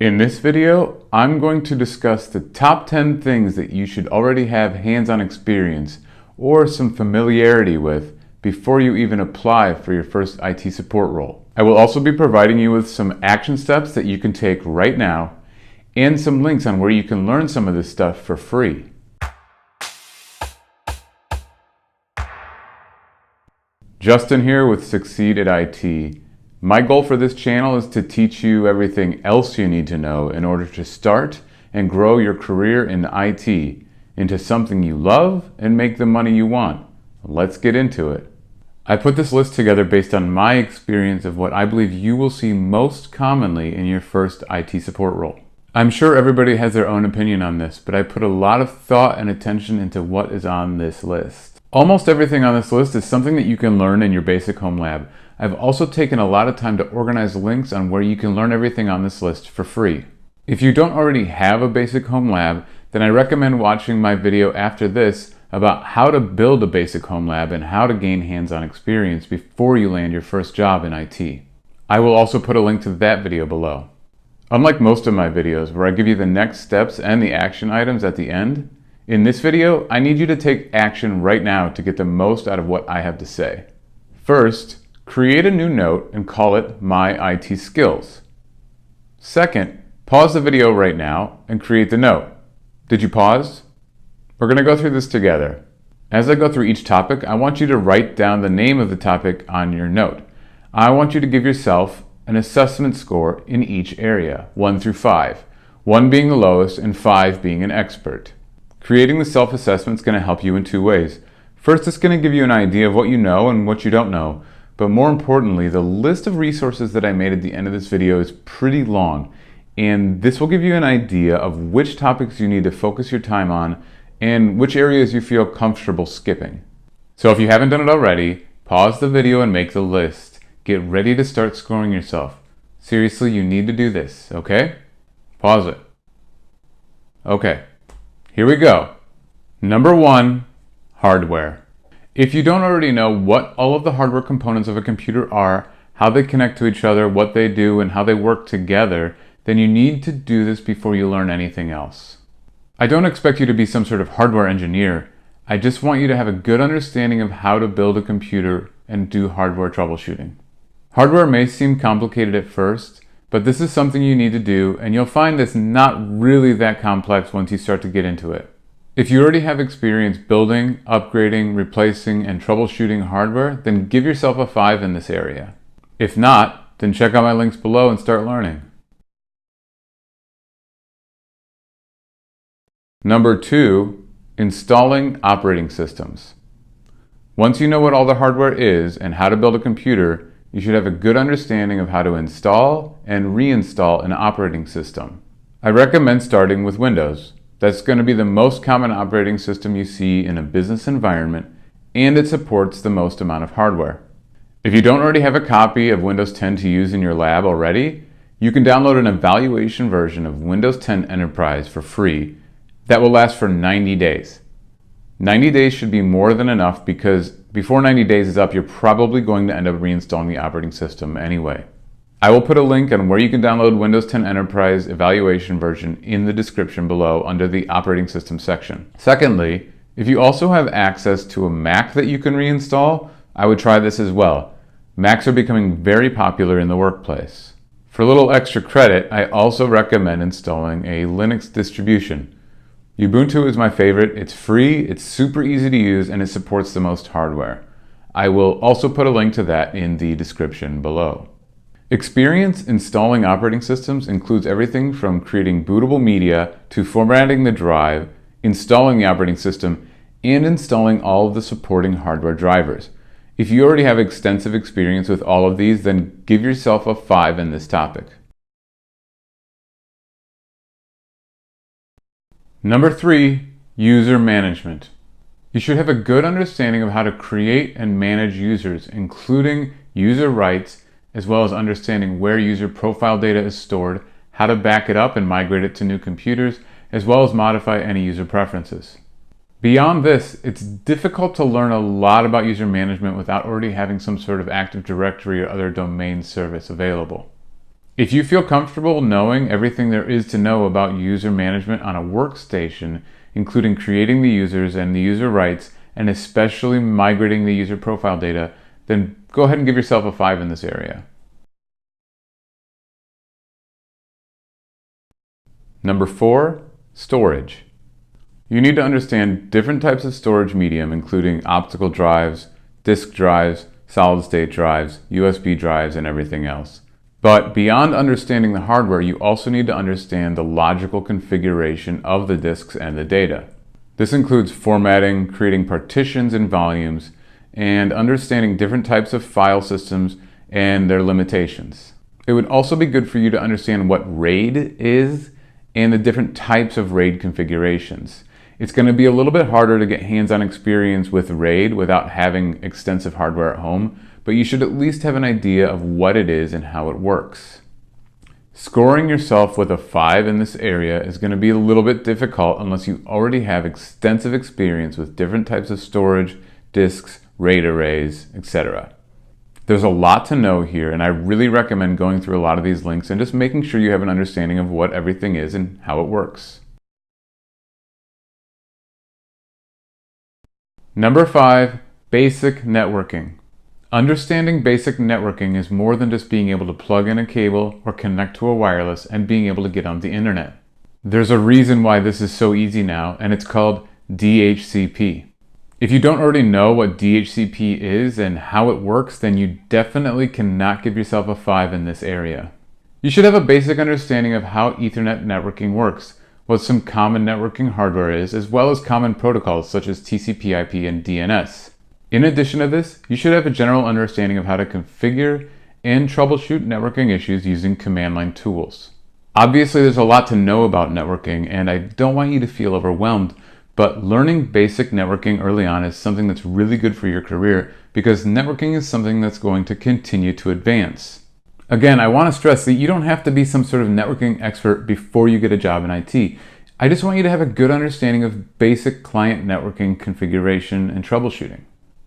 In this video, I'm going to discuss the top 10 things that you should already have hands-on experience or some familiarity with before you even apply for your first IT support role. I will also be providing you with some action steps that you can take right now and some links on where you can learn some of this stuff for free. Justin here with Succeed at IT. My goal for this channel is to teach you everything else you need to know in order to start and grow your career in IT into something you love and make the money you want. Let's get into it. I put this list together based on my experience of what I believe you will see most commonly in your first IT support role. I'm sure everybody has their own opinion on this, but I put a lot of thought and attention into what is on this list. Almost everything on this list is something that you can learn in your basic home lab. I've also taken a lot of time to organize links on where you can learn everything on this list for free. If you don't already have a basic home lab, then I recommend watching my video after this about how to build a basic home lab and how to gain hands-on experience before you land your first job in IT. I will also put a link to that video below. Unlike most of my videos where I give you the next steps and the action items at the end, in this video, I need you to take action right now to get the most out of what I have to say. First, create a new note and call it My IT Skills. Second, pause the video right now and create the note. Did you pause? We're going to go through this together. As I go through each topic, I want you to write down the name of the topic on your note. I want you to give yourself an assessment score in each area, 1 through 5, 1 being the lowest and 5 being an expert. Creating the self-assessment is going to help you in 2 ways. First, it's going to give you an idea of what you know and what you don't know. But more importantly, the list of resources that I made at the end of this video is pretty long. And this will give you an idea of which topics you need to focus your time on and which areas you feel comfortable skipping. So if you haven't done it already, pause the video and make the list. Get ready to start scoring yourself. Seriously, you need to do this, okay? Pause it. Okay. Here we go. Number 1, hardware. If you don't already know what all of the hardware components of a computer are, how they connect to each other, what they do, and how they work together, then you need to do this before you learn anything else. I don't expect you to be some sort of hardware engineer. I just want you to have a good understanding of how to build a computer and do hardware troubleshooting. Hardware may seem complicated at first, but this is something you need to do, and you'll find it's not really that complex once you start to get into it. If you already have experience building, upgrading, replacing, and troubleshooting hardware, then give yourself a 5 in this area. If not, then check out my links below and start learning. Number 2, installing operating systems. Once you know what all the hardware is and how to build a computer, you should have a good understanding of how to install and reinstall an operating system. I recommend starting with Windows. That's going to be the most common operating system you see in a business environment, and it supports the most amount of hardware. If you don't already have a copy of Windows 10 to use in your lab already, you can download an evaluation version of Windows 10 Enterprise for free that will last for 90 days. 90 days should be more than enough because before 90 days is up, you're probably going to end up reinstalling the operating system anyway. I will put a link on where you can download Windows 10 Enterprise evaluation version in the description below under the operating system section. Secondly, if you also have access to a Mac that you can reinstall, I would try this as well. Macs are becoming very popular in the workplace. For a little extra credit, I also recommend installing a Linux distribution. Ubuntu is my favorite. It's free, it's super easy to use, and it supports the most hardware. I will also put a link to that in the description below. Experience installing operating systems includes everything from creating bootable media to formatting the drive, installing the operating system, and installing all of the supporting hardware drivers. If you already have extensive experience with all of these, then give yourself a 5 in this topic. Number 3, user management. You should have a good understanding of how to create and manage users, including user rights, as well as understanding where user profile data is stored, how to back it up and migrate it to new computers, as well as modify any user preferences. Beyond this, it's difficult to learn a lot about user management without already having some sort of Active Directory or other domain service available. If you feel comfortable knowing everything there is to know about user management on a workstation, including creating the users and the user rights, and especially migrating the user profile data, then go ahead and give yourself a 5 in this area. Number 4, storage. You need to understand different types of storage medium, including optical drives, disk drives, solid-state drives, USB drives, and everything else. But beyond understanding the hardware, you also need to understand the logical configuration of the disks and the data. This includes formatting, creating partitions and volumes, and understanding different types of file systems and their limitations. It would also be good for you to understand what RAID is and the different types of RAID configurations. It's going to be a little bit harder to get hands-on experience with RAID without having extensive hardware at home, but you should at least have an idea of what it is and how it works. Scoring yourself with a 5 in this area is going to be a little bit difficult unless you already have extensive experience with different types of storage, disks, RAID arrays, etc. There's a lot to know here, and I really recommend going through a lot of these links and just making sure you have an understanding of what everything is and how it works. Number 5, basic networking. Understanding basic networking is more than just being able to plug in a cable or connect to a wireless and being able to get on the internet. There's a reason why this is so easy now, and it's called DHCP. If you don't already know what DHCP is and how it works, then you definitely cannot give yourself a 5 in this area. You should have a basic understanding of how Ethernet networking works, what some common networking hardware is, as well as common protocols such as TCP/IP and DNS. In addition to this, you should have a general understanding of how to configure and troubleshoot networking issues using command line tools. Obviously, there's a lot to know about networking, and I don't want you to feel overwhelmed, but learning basic networking early on is something that's really good for your career because networking is something that's going to continue to advance. Again, I want to stress that you don't have to be some sort of networking expert before you get a job in IT. I just want you to have a good understanding of basic client networking configuration and troubleshooting.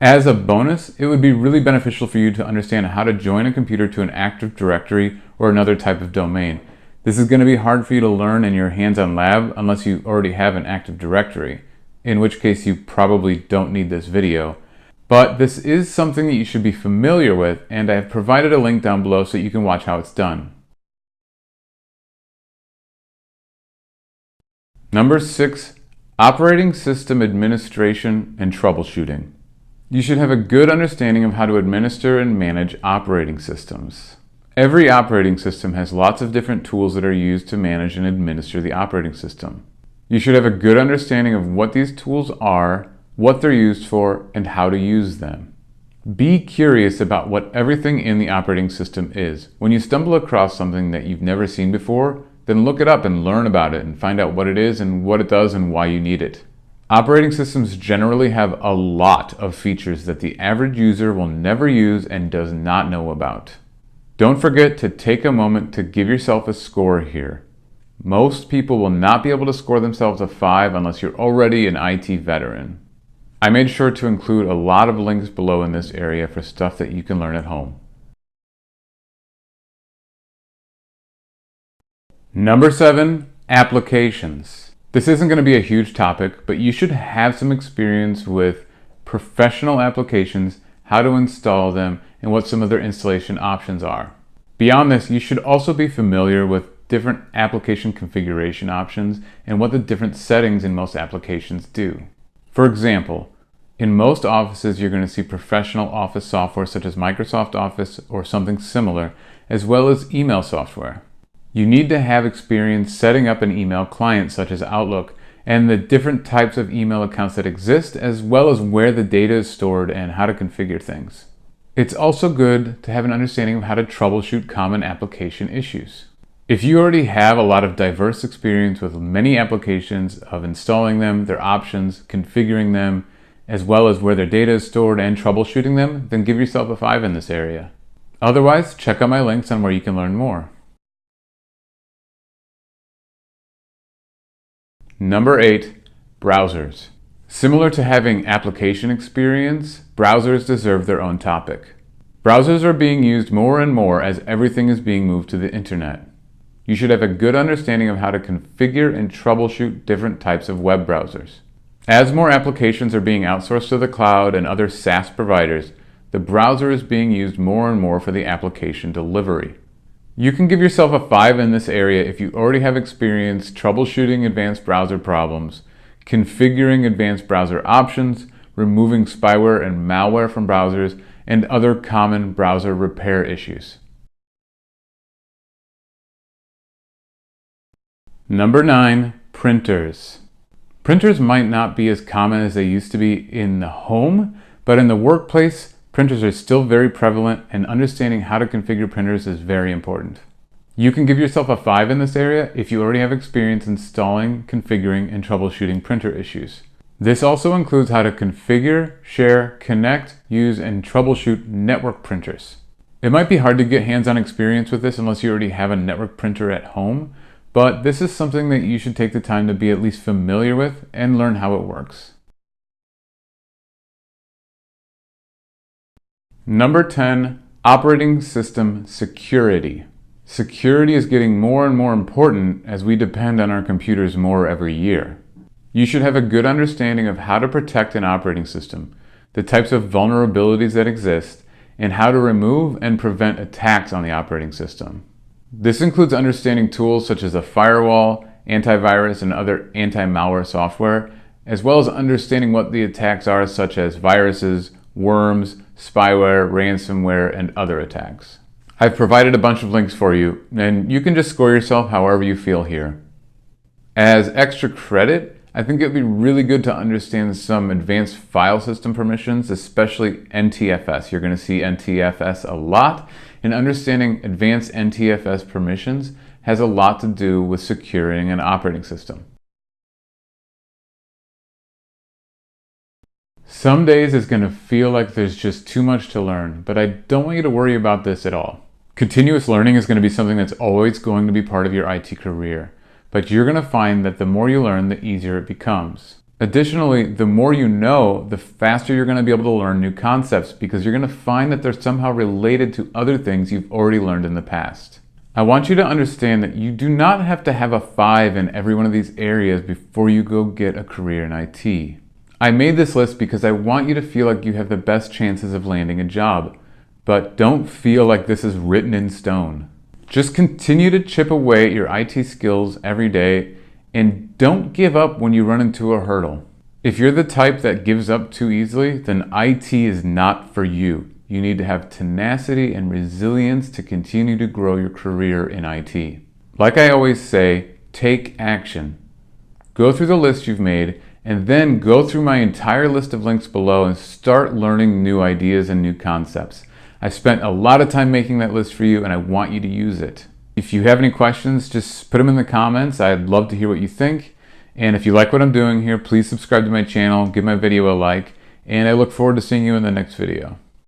As a bonus, it would be really beneficial for you to understand how to join a computer to an Active Directory or another type of domain. This is going to be hard for you to learn in your hands-on lab unless you already have an Active Directory, in which case you probably don't need this video. But this is something that you should be familiar with, and I have provided a link down below so you can watch how it's done. Number 6, operating system administration and troubleshooting. You should have a good understanding of how to administer and manage operating systems. Every operating system has lots of different tools that are used to manage and administer the operating system. You should have a good understanding of what these tools are, what they're used for, and how to use them. Be curious about what everything in the operating system is. When you stumble across something that you've never seen before, then look it up and learn about it and find out what it is and what it does and why you need it. Operating systems generally have a lot of features that the average user will never use and does not know about. Don't forget to take a moment to give yourself a score here. Most people will not be able to score themselves a 5 unless you're already an IT veteran. I made sure to include a lot of links below in this area for stuff that you can learn at home. Number 7, applications. This isn't going to be a huge topic, but you should have some experience with professional applications, how to install them, and what some of their installation options are. Beyond this, you should also be familiar with different application configuration options and what the different settings in most applications do. For example, in most offices, you're going to see professional office software such as Microsoft Office or something similar, as well as email software. You need to have experience setting up an email client such as Outlook and the different types of email accounts that exist, as well as where the data is stored and how to configure things. It's also good to have an understanding of how to troubleshoot common application issues. If you already have a lot of diverse experience with many applications of installing them, their options, configuring them, as well as where their data is stored and troubleshooting them, then give yourself a 5 in this area. Otherwise, check out my links on where you can learn more. Number 8, browsers. Similar to having application experience, browsers deserve their own topic. Browsers are being used more and more as everything is being moved to the internet. You should have a good understanding of how to configure and troubleshoot different types of web browsers. As more applications are being outsourced to the cloud and other SaaS providers, the browser is being used more and more for the application delivery. You can give yourself a 5 in this area if you already have experience troubleshooting advanced browser problems, configuring advanced browser options, removing spyware and malware from browsers, and other common browser repair issues. Number 9, printers. Printers might not be as common as they used to be in the home, but in the workplace, printers are still very prevalent, and understanding how to configure printers is very important. You can give yourself a 5 in this area if you already have experience installing, configuring, and troubleshooting printer issues. This also includes how to configure, share, connect, use, and troubleshoot network printers. It might be hard to get hands-on experience with this unless you already have a network printer at home, but this is something that you should take the time to be at least familiar with and learn how it works. Number 10, operating system security. Security is getting more and more important as we depend on our computers more every year. You should have a good understanding of how to protect an operating system, the types of vulnerabilities that exist, and how to remove and prevent attacks on the operating system. This includes understanding tools such as a firewall, antivirus, and other anti-malware software, as well as understanding what the attacks are, such as viruses, worms, spyware, ransomware, and other attacks. I've provided a bunch of links for you, and you can just score yourself however you feel here. As extra credit, I think it would be really good to understand some advanced file system permissions, especially NTFS. You're going to see NTFS a lot, and understanding advanced NTFS permissions has a lot to do with securing an operating system. Some days it's going to feel like there's just too much to learn, but I don't want you to worry about this at all. Continuous learning is going to be something that's always going to be part of your IT career, but you're going to find that the more you learn, the easier it becomes. Additionally, the more you know, the faster you're going to be able to learn new concepts because you're going to find that they're somehow related to other things you've already learned in the past. I want you to understand that you do not have to have a 5 in every one of these areas before you go get a career in IT. I made this list because I want you to feel like you have the best chances of landing a job, but don't feel like this is written in stone. Just continue to chip away at your IT skills every day, and don't give up when you run into a hurdle. If you're the type that gives up too easily, then IT is not for you. You need to have tenacity and resilience to continue to grow your career in IT. Like I always say, take action. Go through the list you've made, and then go through my entire list of links below and start learning new ideas and new concepts. I spent a lot of time making that list for you, and I want you to use it. If you have any questions, just put them in the comments. I'd love to hear what you think. And if you like what I'm doing here, please subscribe to my channel, give my video a like, and I look forward to seeing you in the next video.